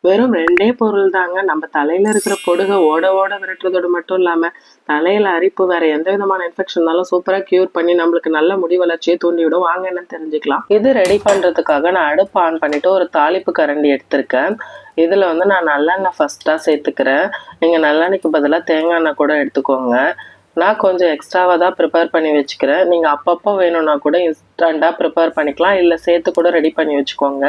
வெறும் 2 பொருள் தாங்க. நம்ம தலையில இருக்கிற பொடுக ஓட ஓட விரட்டுறதோடு மட்டும் இல்லாம, தலையில அரிப்பு வேற எந்த விதமான இன்ஃபெக்ஷன் இருந்தாலும் சூப்பரா கியூர் பண்ணி நம்மளுக்கு நல்ல முடி வளர்ச்சியை தூண்டிவிடும். வாங்க என்னன்னு தெரிஞ்சுக்கலாம். இது ரெடி பண்றதுக்காக நான் அடுப்பு ஆன் பண்ணிட்டு ஒரு தாளிப்பு கரண்டி எடுத்திருக்கேன். இதுல வந்து நான் நல்லெண்ணெய் ஃபர்ஸ்டா சேர்த்துக்கிறேன். நீங்க நல்லெண்ணெய்க்கு பதிலா தேங்காய் எண்ணெய் கூட எடுத்துக்கோங்க. நான் கொஞ்சம் எக்ஸ்ட்ராவாக தான் ப்ரிப்பேர் பண்ணி வச்சுக்கிறேன். நீங்கள் அப்பப்போ வேணும்னா கூட இன்ஸ்டண்ட்டாக ப்ரிப்பேர் பண்ணிக்கலாம், இல்லை சேர்த்து கூட ரெடி பண்ணி வச்சுக்கோங்க.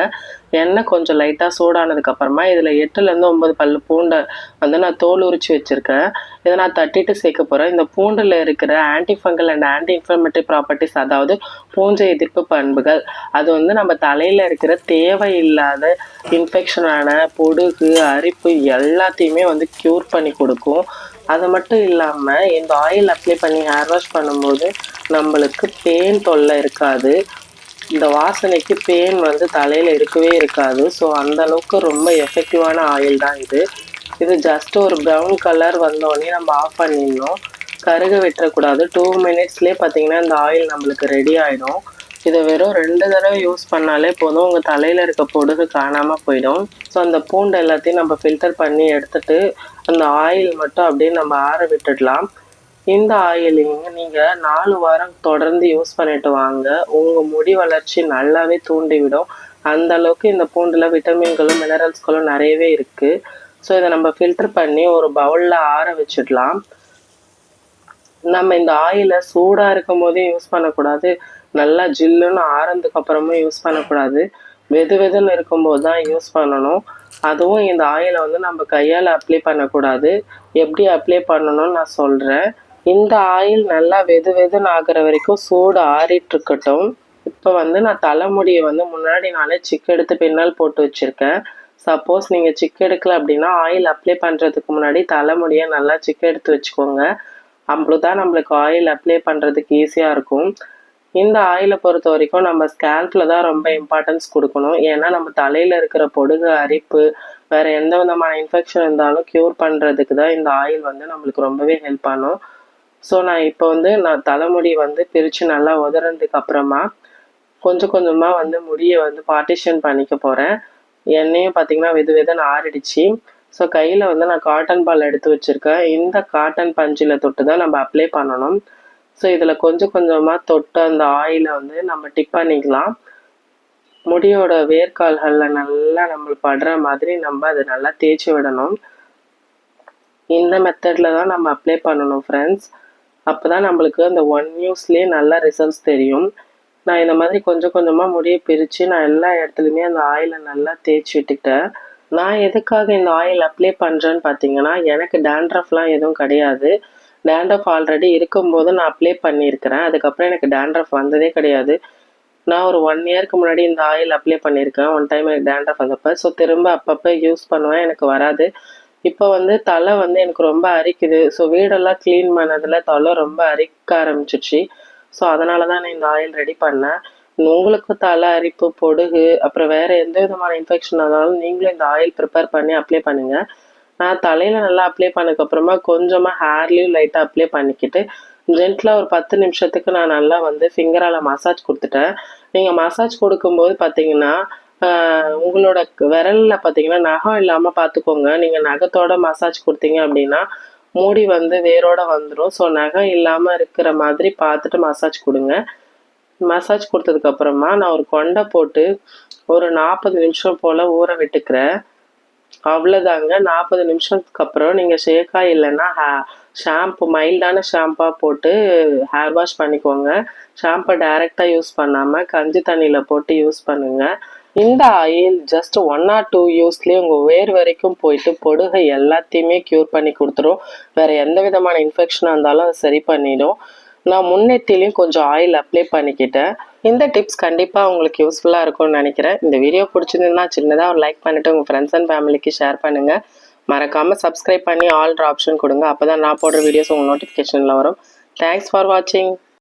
எண்ணெய் கொஞ்சம் லைட்டாக சூடானதுக்கப்புறமா இதில் 8லேருந்து 9 பல் பூண்டை வந்து நான் தோல் உரித்து வச்சுருக்கேன். இதை நான் தட்டிட்டு சேர்க்க போகிறேன். இந்த பூண்டில் இருக்கிற anti fungal and anti inflammatory properties, அதாவது பூஞ்சை எதிர்ப்பு பண்புகள், அது வந்து நம்ம தலையில் இருக்கிற தேவையில்லாத இன்ஃபெக்ஷனான பொடுகு, அரிப்பு எல்லாத்தையுமே வந்து க்யூர் பண்ணி கொடுக்கும். அது மட்டும் இல்லாமல் இந்த ஆயில் அப்ளை பண்ணி ஹேர் வாஷ் பண்ணும்போது நம்மளுக்கு பேன் தொல்லை இருக்காது. இந்த வாசனைக்கு பேன் வந்து தலையில் இருக்கவே இருக்காது. ஸோ அந்தளவுக்கு ரொம்ப எஃபெக்டிவான ஆயில் தான் இது. இது ஜஸ்ட் ஒரு ப்ரௌன் கலர் வந்தோடனே நம்ம ஆஃப் பண்ணிடணும். கருக விட்டுறக்கூடாது. 2 மினிட்ஸ்லேயே பார்த்தீங்கன்னா இந்த ஆயில் நம்மளுக்கு ரெடி ஆகிடும். இதை வெறும் 2 தடவை யூஸ் பண்ணாலே போதும், உங்கள் தலையில் இருக்க பொடுகு காணாமல் போயிடும். ஸோ அந்த பூண்டு எல்லாத்தையும் நம்ம ஃபில்டர் பண்ணி எடுத்துட்டு அந்த ஆயில் மட்டும் அப்படியே நம்ம ஆற விட்டுடலாம். இந்த ஆயிலிங்க நீங்கள் 4 வாரம் தொடர்ந்து யூஸ் பண்ணிட்டு வாங்க. உங்கள் முடி வளர்ச்சி நல்லாவே தூண்டிவிடும். அந்த அளவுக்கு இந்த பூண்டில் விட்டமின்களும் மினரல்ஸ்களும் நிறையவே இருக்குது. ஸோ இதை நம்ம ஃபில்டர் பண்ணி ஒரு பவுலில் ஆற வச்சிடலாம். நம்ம இந்த ஆயிலை சூடாக இருக்கும் போதே யூஸ் பண்ணக்கூடாது, நல்லா ஜில்லுன்னு ஆறதுக்கு அப்புறமும் யூஸ் பண்ணக்கூடாது. வெது வெதுன்னு இருக்கும்போது தான் யூஸ் பண்ணணும். அதுவும் இந்த ஆயிலை வந்து நம்ம கையால் அப்ளை பண்ணக்கூடாது. எப்படி அப்ளை பண்ணணும்னு நான் சொல்கிறேன். இந்த ஆயில் நல்லா வெது வெதுன்னு ஆகிற வரைக்கும் சூடு ஆறிட்டுருக்கட்டும். இப்போ வந்து நான் தலைமுடியை வந்து முன்னாடி நாளே சிக்கு எடுத்து பின்னால் போட்டு வச்சுருக்கேன். சப்போஸ் நீங்கள் சிக்கு எடுக்கல அப்படின்னா ஆயில் அப்ளை பண்ணுறதுக்கு முன்னாடி தலைமுடியை நல்லா சிக்கு எடுத்து வச்சுக்கோங்க. அவ்வளோதான் நம்மளுக்கு ஆயில் அப்ளை பண்ணுறதுக்கு ஈஸியாக இருக்கும். இந்த ஆயிலை பொறுத்த வரைக்கும் நம்ம ஸ்கேல்பில் தான் ரொம்ப இம்பார்ட்டன்ஸ் கொடுக்கணும். ஏன்னா நம்ம தலையில் இருக்கிற பொடுகு, அரிப்பு, வேறு எந்த விதமான இன்ஃபெக்ஷன் இருந்தாலும் க்யூர் பண்ணுறதுக்கு தான் இந்த ஆயில் வந்து நம்மளுக்கு ரொம்பவே ஹெல்ப் பண்ணும். ஸோ நான் இப்போ வந்து தலைமுடி வந்து பிரித்து நல்லா உதறதுக்கு அப்புறமா கொஞ்சம் கொஞ்சமாக வந்து முடியை வந்து பார்ட்டிஷன் பண்ணிக்க போகிறேன். எண்ணெயும் பார்த்திங்கன்னா வெது வெதுன்னு ஆறிடுச்சு. ஸோ கையில் வந்து நான் காட்டன் பால் எடுத்து வச்சுருக்கேன். இந்த காட்டன் பஞ்சில் தொட்டு தான் நம்ம அப்ளை பண்ணணும். ஸோ இதில் கொஞ்சம் கொஞ்சமாக தொட்டு அந்த ஆயிலை வந்து நம்ம டிப் பண்ணிக்கலாம். முடியோட வேர்க்கால்களில் நல்லா நம்மளுக்கு படுற மாதிரி நம்ம அதை நல்லா தேய்ச்சி விடணும். இந்த மெத்தடில் தான் நம்ம அப்ளை பண்ணணும் ஃப்ரெண்ட்ஸ். அப்போ தான் நம்மளுக்கு அந்த 1 யூஸ்லேயே நல்ல ரிசல்ட்ஸ் தெரியும். நான் இந்த மாதிரி கொஞ்சம் கொஞ்சமாக முடியை பிரித்து நான் எல்லா இடத்துலையுமே அந்த ஆயிலை நல்லா தேய்ச்சி விட்டுக்கிட்டேன். நான் எதுக்காக இந்த ஆயில் அப்ளை பண்ணுறேன்னு பார்த்தீங்கன்னா, எனக்கு டேண்ட்ரஃப்லாம் எதுவும் கிடையாது. டேண்ட்ரஃப் ஆல்ரெடி இருக்கும்போது நான் அப்ளை பண்ணியிருக்கிறேன். அதுக்கப்புறம் எனக்கு டேண்ட்ரஃப் வந்ததே கிடையாது. நான் ஒரு 1 இயருக்கு முன்னாடி இந்த ஆயில் அப்ளை பண்ணியிருக்கேன். ஒன் டைம் எனக்கு டேண்ட்ரஃப் வந்தப்போ. ஸோ திரும்ப அப்பப்போ யூஸ் பண்ணுவேன், எனக்கு வராது. இப்போ வந்து தலை வந்து எனக்கு ரொம்ப அரிக்குது. ஸோ வீடெல்லாம் க்ளீன் பண்ணதில் தலை ரொம்ப அரிக்க ஆரம்பிச்சிச்சு. ஸோ அதனால தான் நான் இந்த ஆயில் ரெடி பண்ணேன். உங்களுக்கு தலை அரிப்பு, பொடுகு, அப்புறம் வேறு எந்த விதமான இன்ஃபெக்ஷன் ஆனாலும் நீங்களும் இந்த ஆயில் ப்ரிப்பேர் பண்ணி அப்ளை பண்ணுங்கள். நான் தலையில் நல்லா அப்ளை பண்ணதுக்கப்புறமா கொஞ்சமாக ஹேர்லேயும் லைட்டாக அப்ளை பண்ணிக்கிட்டு ஜென்டலாக ஒரு 10 நிமிஷத்துக்கு நான் நல்லா வந்து ஃபிங்கரால் மசாஜ் கொடுத்துட்டேன். நீங்கள் மசாஜ் கொடுக்கும்போது பார்த்தீங்கன்னா உங்களோட விரலில் பார்த்தீங்கன்னா நகம் இல்லாமல் பார்த்துக்கோங்க. நீங்கள் நகத்தோட மசாஜ் கொடுத்தீங்க அப்படின்னா மூடி வந்து வேரோட வந்துடும். ஸோ நகம் இல்லாமல் இருக்கிற மாதிரி பார்த்துட்டு மசாஜ் கொடுங்க. மசாஜ் கொடுத்ததுக்கப்புறமா நான் ஒரு கொண்டை போட்டு ஒரு 40 நிமிஷம் போல் ஊற விட்டுக்கிறேன். அவ்வளோதாங்க. 40 நிமிஷத்துக்கு அப்புறம் நீங்கள் ஷேக்கா இல்லைன்னா ஷாம்பு, மைல்டான ஷாம்பாக போட்டு ஹேர் வாஷ் பண்ணிக்கோங்க. ஷாம்பை டைரெக்டாக யூஸ் பண்ணாமல் கஞ்சி தண்ணியில் போட்டு யூஸ் பண்ணுங்கள். இந்த ஆயில் ஜஸ்ட் 1 or 2 யூஸ்லேயே உங்கள் வேர் வரைக்கும் போயிட்டு பொடுகை எல்லாத்தையுமே க்யூர் பண்ணி கொடுத்துரும். வேறு எந்த விதமான இன்ஃபெக்ஷனாக இருந்தாலும் அதை சரி பண்ணிடும். நான் முன்னெத்திலையும் கொஞ்சம் ஆயில் அப்ளை பண்ணிக்கிட்டேன். இந்த டிப்ஸ் கண்டிப்பாக உங்களுக்கு யூஸ்ஃபுல்லாக இருக்கும்னு நினைக்கிறேன். இந்த வீடியோ பிடிச்சிருந்ததுன்னா சின்னதாக ஒரு லைக் பண்ணிவிட்டு உங்கள் ஃப்ரெண்ட்ஸ் அண்ட் ஃபேமிலிக்கு ஷேர் பண்ணுங்கள். மறக்காமல் சப்ஸ்கிரைப் பண்ணி ஆல்ன்ற ஆப்ஷன் கொடுங்க. அப்போ தான் நான் போடுற வீடியோஸ் உங்கள் நோட்டிஃபிகேஷனில் வரும். தேங்க்ஸ் ஃபார் வாட்சிங்.